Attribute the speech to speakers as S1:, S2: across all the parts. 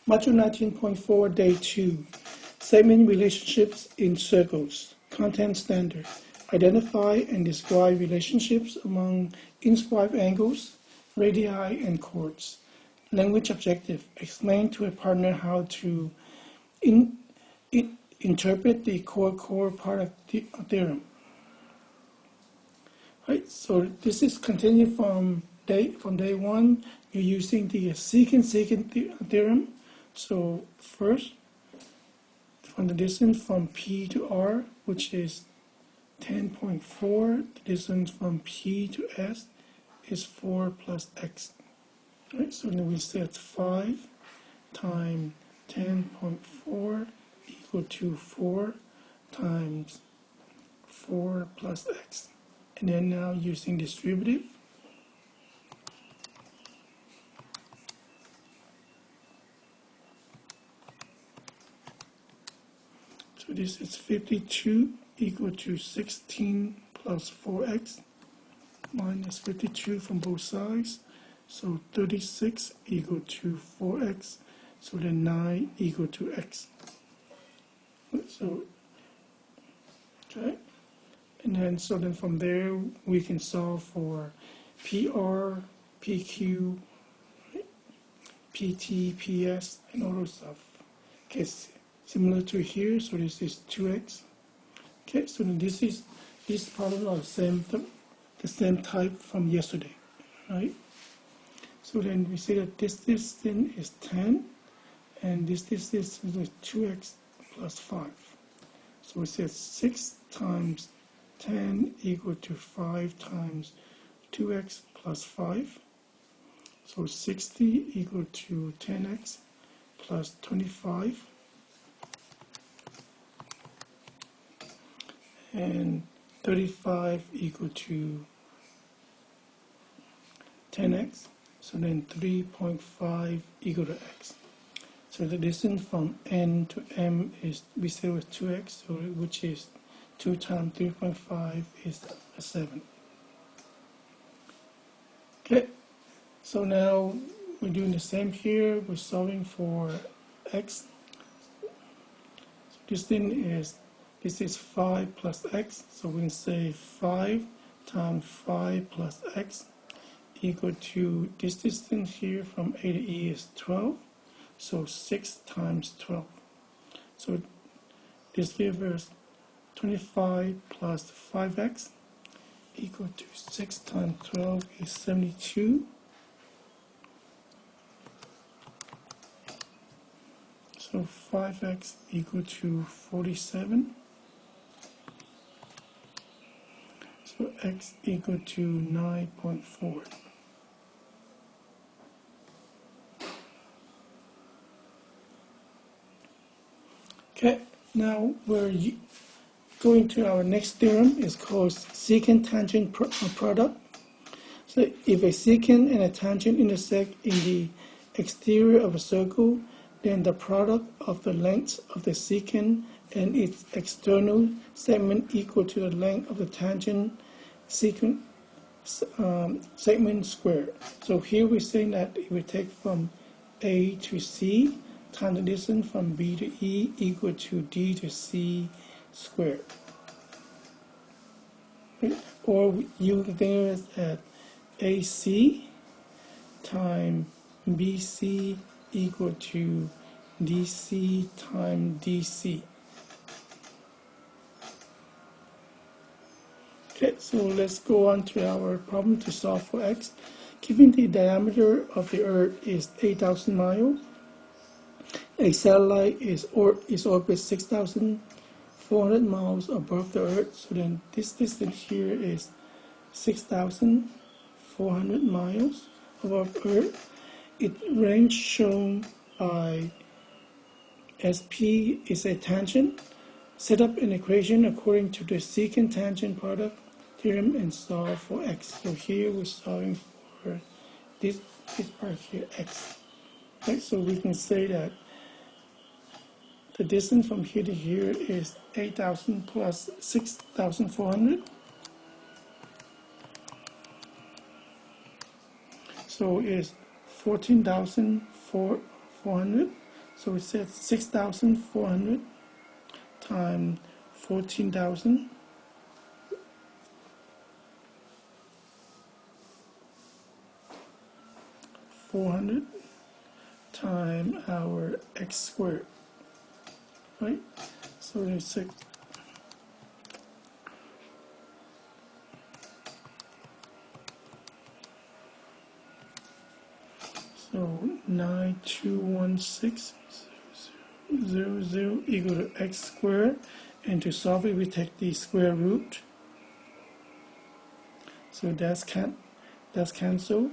S1: Module 19.4, Day 2. Segment relationships in circles. Content standard. Identify and describe relationships among inscribed angles, radii, and chords. Language objective. Explain to a partner how to interpret the core product theorem. Right, so this is continued from day 1. You're using the secant theorem. So first, from the distance from P to R, which is 10.4, the distance from P to S is 4 plus X. Right, so then we set 5 times 10.4 equal to 4 times 4 plus X. And then now using distributive, so this is 52 equal to 16 plus 4x minus 52 from both sides. So 36 equal to 4x. So then 9 equal to x. So, okay. And then so then from there we can solve for PR, PQ, PT, PS, and all those stuff. Okay, similar to here, so this is 2x. Okay, so then these problems are the same type from yesterday, right? So then we say that this distance is 10, and this distance is 2x plus 5. So we say 6 times 10 equal to 5 times 2x plus 5. So 60 equal to 10x plus 25. And 35 equal to 10x. So then 3.5 equal to x. So the distance from n to m is, we say, was 2x, so which is 2 times 3.5 is 7. Okay, so now we're doing the same here. We're solving for x. So this is 5 plus x, so we can say 5 times 5 plus x equal to, this distance here from A to E is 12, so 6 times 12. So this gives us 25 plus 5x equal to 6 times 12 is 72. So 5x equal to 47. So x equal to 9.4. Okay, now we're going to our next theorem. It's called secant tangent product. So if a secant and a tangent intersect in the exterior of a circle, then the product of the length of the secant and its external segment equal to the length of the tangent secant segment squared. So here we're saying that if we take from A to C times the distance from B to E equal to D to C squared. Or you can think of it as AC times BC equal to DC times DC. Okay, so let's go on to our problem to solve for x. Given the diameter of the Earth is 8,000 miles, a satellite is orbit 6,400 miles above the Earth. So then this distance here is 6,400 miles above Earth. Its range shown by SP is a tangent. Set up an equation according to the secant tangent product theorem and solve for x. So here we're solving for this part here, x. Right, so we can say that the distance from here to here is 8,000 plus 6,400. So it's 14,400 So it says 6,400 times 14,000. $400 times our x squared, right? So it's 6. So 921600 equal to x squared, and to solve it we take the square root. So that's cancelled.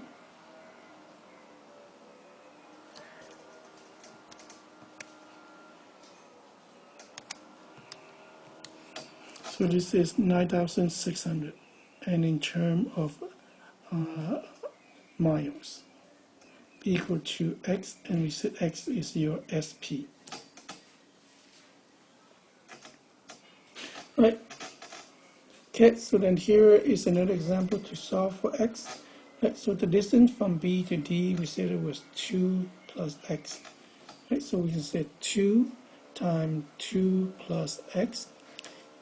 S1: So this is 9,600, and in terms of miles, equal to x, and we said x is your SP. Right. Okay, so then here is another example to solve for x. Right, so the distance from B to D, we said it was 2 plus x. Right, so we can say 2 times 2 plus x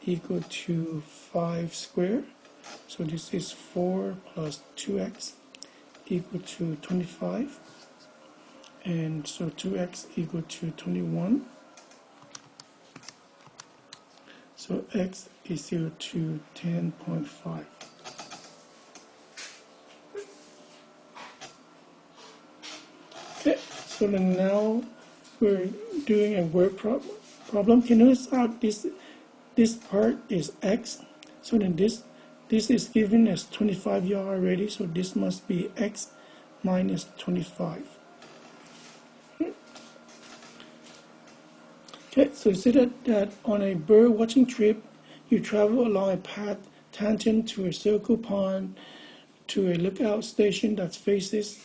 S1: equal to 5 squared. So this is 4 plus 2x equal to 25. And so 2x equal to 21. So x is equal to 10.5. Okay, so then now we're doing a word problem. Can you notice how this part is x? So then this is given as 25 yard already, so this must be x minus 25. Okay, so see that on a bird watching trip, you travel along a path tangent to a circle pond to a lookout station that faces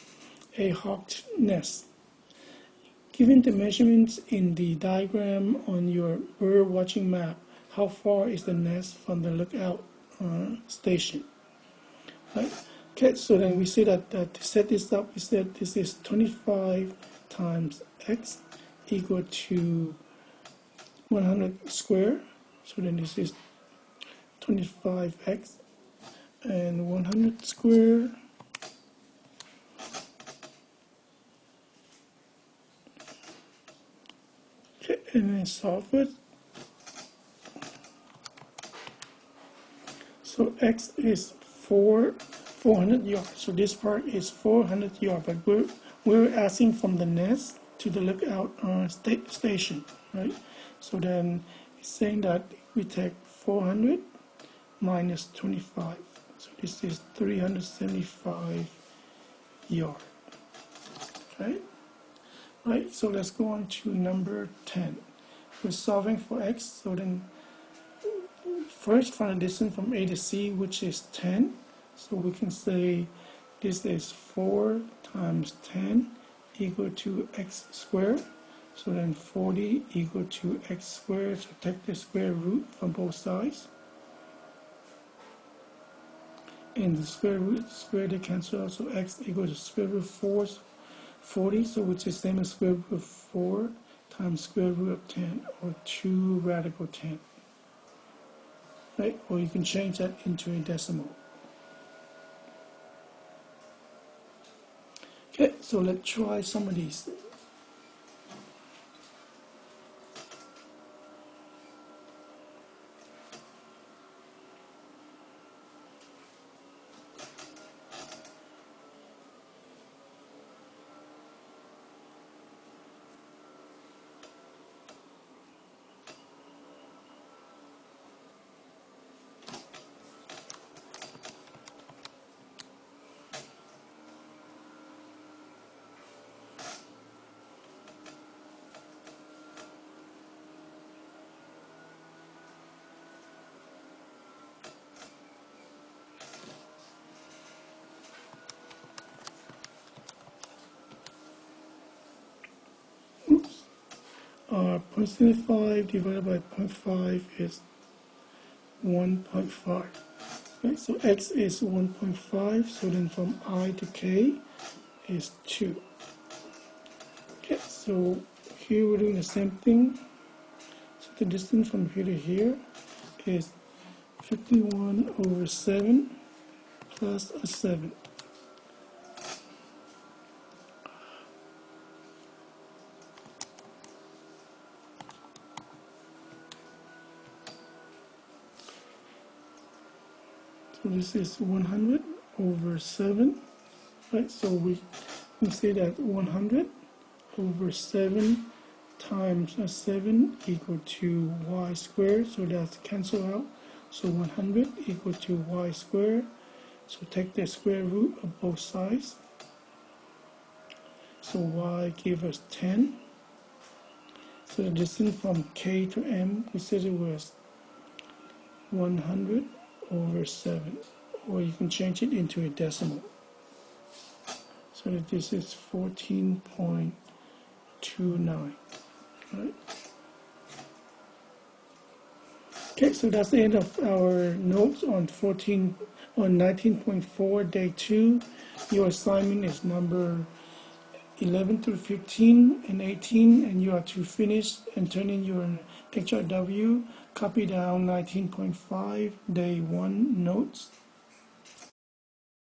S1: a hawk's nest. Given the measurements in the diagram on your bird watching map, how far is the nest from the lookout station? Right? Okay, so then we see that to set this up, we said this is 25 times x equal to 100 square. So then this is 25x and 100 square. Okay, and then solve it. So x is 400 yards. So this part is 400 yards, but we're asking from the nest to the lookout station, right? So then it's saying that we take 400 minus 25. So this is 375 yards, right? Right, so let's go on to number 10. We're solving for x, so then first find the distance from A to C, which is 10. So we can say this is 4 times 10 equal to x squared. So then 40 equal to x squared. So take the square root from both sides. And the square root, they cancel out. So x equals to square root of 40, so which is same as square root of 4 times square root of 10, or 2 radical 10. Right? Or you can change that into a decimal. Okay, so let's try some of these. Oops. 0.75 divided by 0.5 is 1.5. Right, so x is 1.5, so then from I to k is 2. Okay, so here we're doing the same thing. So the distance from here to here is 51/7 plus a 7. So this is 100/7, right? So we can say that 100/7 times a 7 equal to y squared. So that's cancel out. So 100 equal to y squared. So take the square root of both sides. So y give us 10. So the distance from k to m, we said it was 100/7, or you can change it into a decimal. So that this is 14.29, right? Okay, so that's the end of our notes on 19.4 day 2. Your assignment is number 11 through 15 and 18, and you are to finish and turn in your HRW, copy down 19.5 day 1 notes.